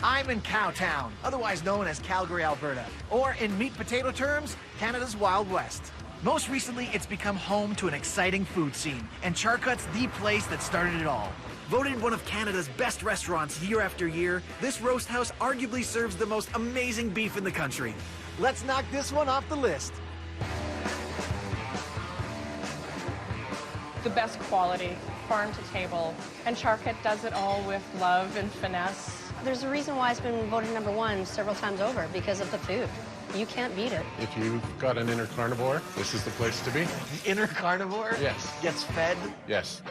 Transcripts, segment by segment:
I'm in Cowtown, otherwise known as Calgary, Alberta, or in meat potato terms, Canada's Wild West. Most recently, it's become home to an exciting food scene, and CharCut's the place that started it all. Voted one of Canada's best restaurants year after year, this roast house arguably serves the most amazing beef in the country. Let's knock this one off the list. The best quality, farm to table, and CharCut does it all with love and finesse. There's a reason why it's been voted #1 several times over, because of the food. You can't beat it. If you've got an inner carnivore, this is the place to be. Inner carnivore? Yes. Gets fed? Yes.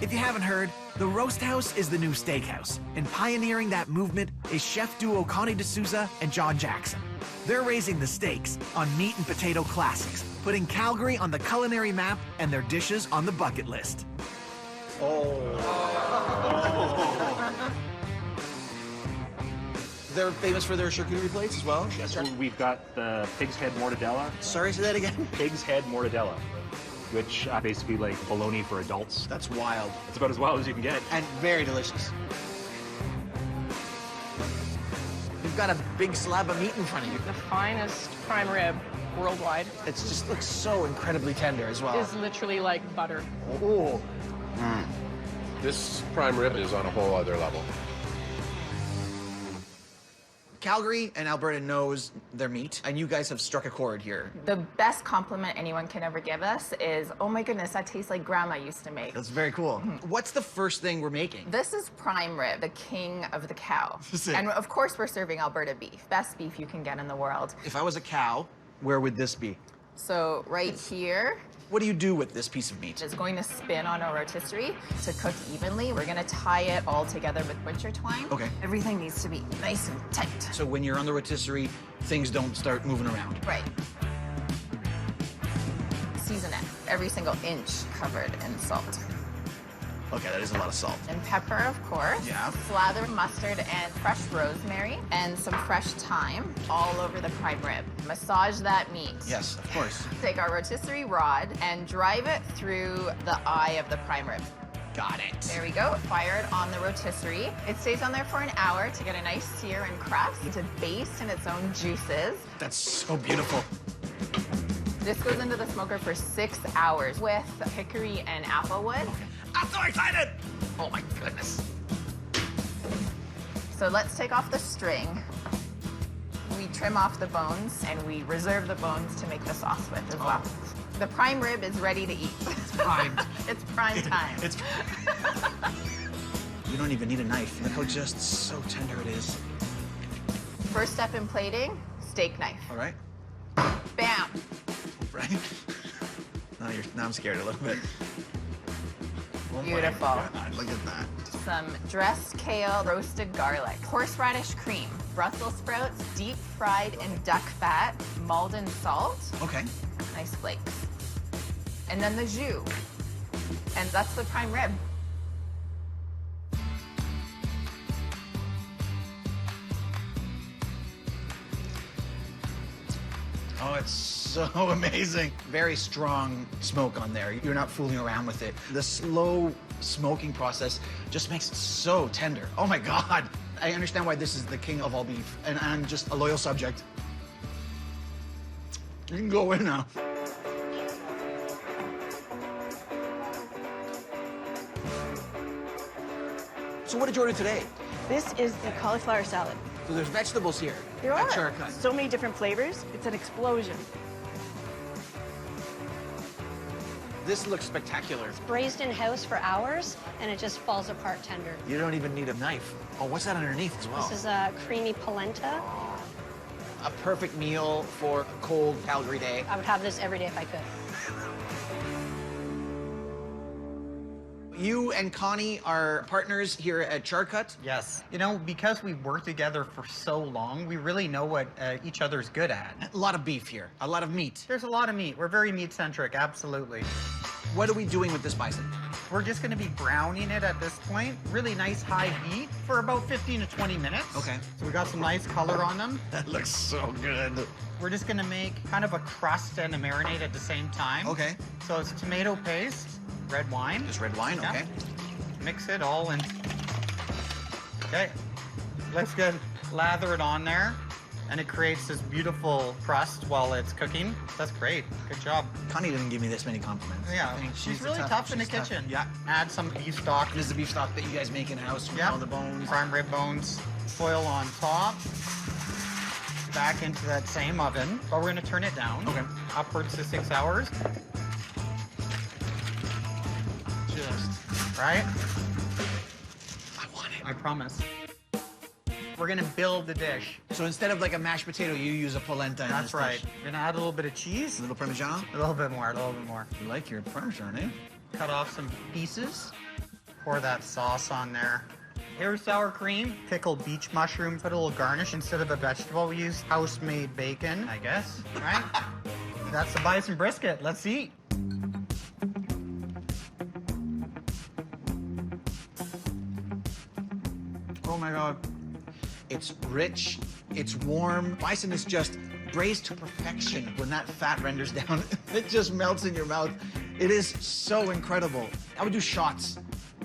If you haven't heard, the Roast House is the new steakhouse, and pioneering that movement is chef duo Connie D'Souza and John Jackson. They're raising the stakes on meat and potato classics, putting Calgary on the culinary map and their dishes on the bucket list. They're famous for their charcuterie plates as well? Yes, we've got the pig's head mortadella. Sorry, say that again? Pig's head mortadella, which basically like bologna for adults. That's wild. It's about as wild as you can get. And very delicious. You've got a big slab of meat in front of you. The finest prime rib worldwide. It just looks so incredibly tender as well. Is literally like butter. Oh. This prime rib is on a whole other level. Calgary and Alberta knows their meat, and you guys have struck a chord here. The best compliment anyone can ever give us is, oh my goodness, that tastes like Grandma used to make. That's very cool. What's the first thing we're making? This is prime rib, the king of the cow. Sick. And of course we're serving Alberta beef, best beef you can get in the world. If I was a cow, where would this be? So right here What do you do with this piece of meat? is going to spin on a rotisserie to cook evenly. We're gonna tie it all together with butcher twine. Okay. Everything needs to be nice and tight. So when you're on the rotisserie, things don't start moving around. Right. Season it, every single inch covered in salt. Okay, that is a lot of salt. And pepper, of course. Yeah. Slather mustard and fresh rosemary and some fresh thyme all over the prime rib. Massage that meat. Yes, of course. Take our rotisserie rod and drive it through the eye of the prime rib. Got it. There we go. Fire it on the rotisserie. It stays on there for an hour to get a nice sear and crust. To baste in its own juices. That's so beautiful. This goes into the smoker for 6 hours with hickory and applewood. I'm so excited! Oh my goodness. So let's take off the string. We trim off the bones and we reserve the bones to make the sauce with as well. The prime rib is ready to eat. It's prime. It's prime time. It's. You don't even need a knife. Look how just so tender it is. First step in plating, steak knife. All right. Bam. Right? Now I'm scared a little bit. Oh Beautiful. My God, look at that. Some dressed kale, roasted garlic, horseradish cream, Brussels sprouts, deep fried in duck fat, Malden salt. Okay. Nice flakes. And then the jus. And that's the prime rib. Oh, it's so amazing. Very strong smoke on there. You're not fooling around with it. The slow smoking process just makes it so tender. Oh my God. I understand why this is the king of all beef, and I'm just a loyal subject. You can go in now. So what did you order today? This is the cauliflower salad. So there's vegetables here. There at are CharCut. so many different flavors. It's an explosion. This looks spectacular. Braised in house for hours, and it just falls apart tender. You don't even need a knife. Oh, what's that underneath as well? This is a creamy polenta. A perfect meal for a cold Calgary day. I would have this every day if I could. You and Connie are partners here at CharCut. Yes. You know, because we've worked together for so long, we really know what each other's good at. A lot of beef here, a lot of meat. There's a lot of meat. We're very meat-centric, absolutely. What are we doing with this bison? We're just going to be browning it at this point. Really nice high heat for about 15 to 20 minutes. Okay. So we got some nice color on them. That looks so good. We're just going to make kind of a crust and a marinade at the same time. Okay. So it's tomato paste, red wine. Just red wine, Yeah. okay. Mix it all in. Okay. Looks good. Lather it on there, and it creates this beautiful crust while it's cooking. That's great. Good job. Connie didn't give me this many compliments. Yeah, she's really tough in the kitchen. Yeah. Add some beef stock. This is the beef stock that you guys make in-house with Yeah. all the bones. Prime rib bones. Foil on top. Back into that same oven, but we're gonna turn it down. Okay. Upwards to 6 hours. Just, Right? I want it. I promise. We're gonna build the dish. So instead of like a mashed potato, you use a polenta in That's this right. dish. We're gonna add a little bit of cheese. A little Parmesan. A little bit more, a little bit more. You like your Parmesan, eh? Cut off some pieces. Pour that sauce on there. Here's sour cream, pickled beach mushroom, put a little garnish. Instead of a vegetable, we use house-made bacon, I guess, right? That's the bison brisket. Let's eat. Oh my God. It's rich, it's warm. Bison is just braised to perfection. When that fat renders down, it just melts in your mouth. It is so incredible. I would do shots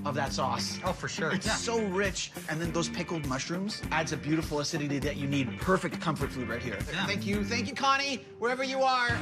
of that sauce. Oh, for sure. It's so rich. And then those pickled mushrooms adds a beautiful acidity that you need. Perfect comfort food right here. Yeah. Thank you, Connie, wherever you are.